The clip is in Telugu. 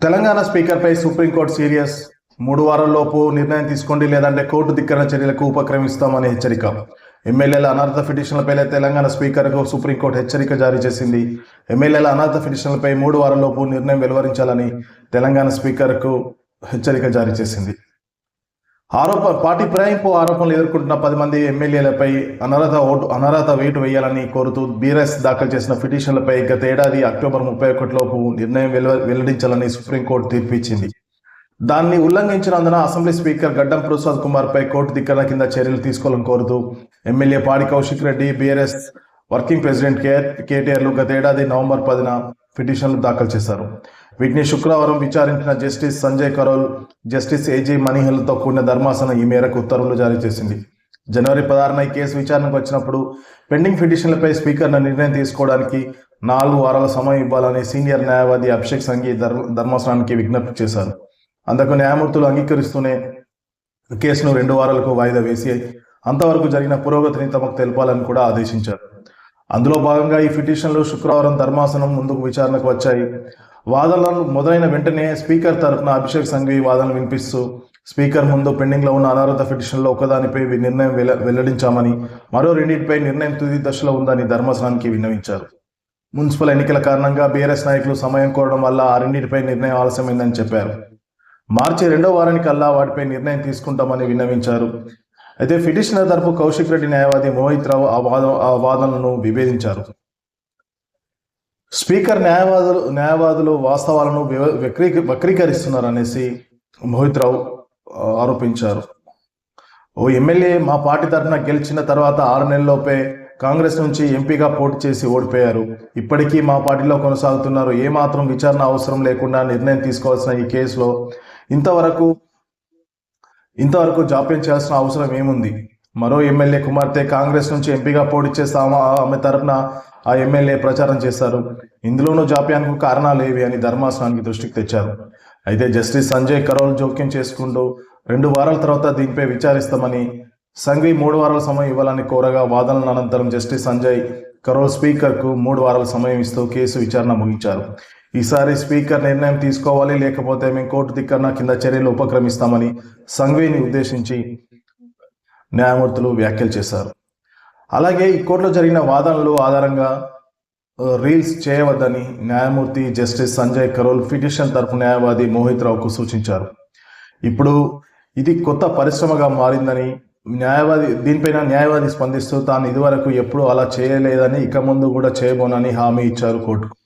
తెలంగాణ స్పీకర్పై సుప్రీంకోర్టు సీరియస్. 3 వారాల్లోపు నిర్ణయం తీసుకోండి, లేదంటే కోర్టు ధిక్కరణ చర్యలకు ఉపక్రమిస్తామని హెచ్చరిక. ఎమ్మెల్యేల అనర్హత పిటిషన్లపై తెలంగాణ స్పీకర్కు సుప్రీంకోర్టు హెచ్చరిక జారీ చేసింది. ఎమ్మెల్యేల అనర్హత పిటిషన్లపై 3 వారాల్లోపు నిర్ణయం వెలువరించాలని తెలంగాణ స్పీకర్కు హెచ్చరిక జారీ చేసింది. పార్టీ ఫిరాయింపు ఆరోపణలు ఎదుర్కొంటున్న 10 మంది ఎమ్మెల్యేలపై అనర్హత వేటు వేయాలని కోరుతూ బీఆర్ఎస్ దాఖలు చేసిన పిటిషన్లపై గత ఏడాది అక్టోబర్ 31 లోపు నిర్ణయం వెల్లడించాలని సుప్రీంకోర్టు తీర్పు ఇచ్చింది. దాన్ని ఉల్లంఘించినందున అసెంబ్లీ స్పీకర్ గడ్డం ప్రసాద్ కుమార్ పై కోర్టు ధిక్కరణ కింద చర్యలు తీసుకోవాలని కోరుతూ MLA Padi Kaushik Reddy, BRS working president కేటీఆర్లు గత ఏడాది నవంబర్ 10న పిటిషన్లు దాఖలు చేశారు. వీటిని శుక్రవారం విచారించిన justice Sanjay Karol, justice AG మనీహల్తో కూడిన ధర్మాసనం ఈ మేరకు ఉత్తర్వులు జారీ చేసింది. జనవరి 16న ఈ కేసు విచారణకు వచ్చినప్పుడు పెండింగ్ పిటిషన్లపై స్పీకర్ను నిర్ణయం తీసుకోవడానికి 4 వారాల సమయం ఇవ్వాలని సీనియర్ న్యాయవాది అభిషేక్ సంఘీ ధర్మాసనానికి విజ్ఞప్తి చేశారు. అందుకు న్యాయమూర్తులు అంగీకరిస్తూనే కేసును 2 వారాలకు వాయిదా వేసి అంతవరకు జరిగిన పురోగతిని తమకు తెలపాలని కూడా ఆదేశించారు. అందులో భాగంగా ఈ పిటిషన్లు శుక్రవారం ధర్మాసనం ముందుకు విచారణకు వచ్చాయి. వాదనలు మొదలైన వెంటనే స్పీకర్ తరఫున అభిషేక్ సంఘవి వాదనలు వినిపిస్తూ స్పీకర్ ముందు పెండింగ్లో ఉన్న అనర్హత పిటిషన్లో ఒకదానిపై నిర్ణయం వెల్లడించామని, మరో 2పై నిర్ణయం తుది దశలో ఉందని ధర్మాసనానికి విన్నవించారు. మున్సిపల్ ఎన్నికల కారణంగా బీఆర్ఎస్ నాయకులు సమయం కోరడం వల్ల ఆ 2పై నిర్ణయం ఆలస్యమైందని చెప్పారు. మార్చి 2వ వారానికల్లా వాటిపై నిర్ణయం తీసుకుంటామని విన్నవించారు. అయితే పిటిషనర్ తరపు కౌశిక్ రెడ్డి న్యాయవాది మోహిత్ రావు ఆ వాదనలను విభేదించారు. స్పీకర్ న్యాయవాదులు వాస్తవాలను వక్రీకరిస్తున్నారనేసి మోహిత్ రావు ఆరోపించారు. ఓ ఎమ్మెల్యే మా పార్టీ తరఫున గెలిచిన తర్వాత 6 నెలల్లోపే కాంగ్రెస్ నుంచి ఎంపీగా పోటీ చేసి ఓడిపోయారు. ఇప్పటికీ మా పార్టీలో కొనసాగుతున్నారు. ఏమాత్రం విచారణ అవసరం లేకుండా నిర్ణయం తీసుకోవాల్సిన ఈ కేసులో ఇంతవరకు జాప్యం చేయాల్సిన అవసరం ఏముంది? మరో ఎమ్మెల్యే కుమార్తె కాంగ్రెస్ నుంచి ఎంపీగా పోటీ చేస్తే ఆమె తరఫున ఆ ఎమ్మెల్యే ప్రచారం చేశారు. ఇందులోనూ జాప్యానికి కారణాలు ఏవి అని ధర్మాసనానికి దృష్టికి తెచ్చారు. అయితే జస్టిస్ సంజయ్ కరోల్ జోక్యం చేసుకుంటూ 2 వారాల తర్వాత దీనిపై విచారిస్తామని, సంఘవి 3 వారాల సమయం ఇవ్వాలని కోరగా వాదనల అనంతరం జస్టిస్ సంజయ్ కరోల్ స్పీకర్కు 3 వారాల సమయం ఇస్తూ కేసు విచారణ ముగించారు. ఈసారి స్పీకర్ నిర్ణయం తీసుకోవాలి, లేకపోతే మేము కోర్టు ధిక్కరణ కింద చర్యలు ఉపక్రమిస్తామని సంఘవిని ఉద్దేశించి న్యాయమూర్తులు వ్యాఖ్యలు చేశారు. అలాగే ఈ కోర్టులో జరిగిన వాదనలు ఆధారంగా రీల్స్ చేయవద్దని న్యాయమూర్తి జస్టిస్ సంజయ్ కరోల్ పిటిషన్ తరపు న్యాయవాది మోహిత్ రావుకు సూచించారు. ఇప్పుడు ఇది కొత్త పరిశ్రమగా మారిందని దీనిపైన న్యాయవాది స్పందిస్తూ తాను ఇదివరకు ఎప్పుడూ అలా చేయలేదని, ఇక ముందు కూడా చేయబోనని హామీ ఇచ్చారు కోర్టుకు.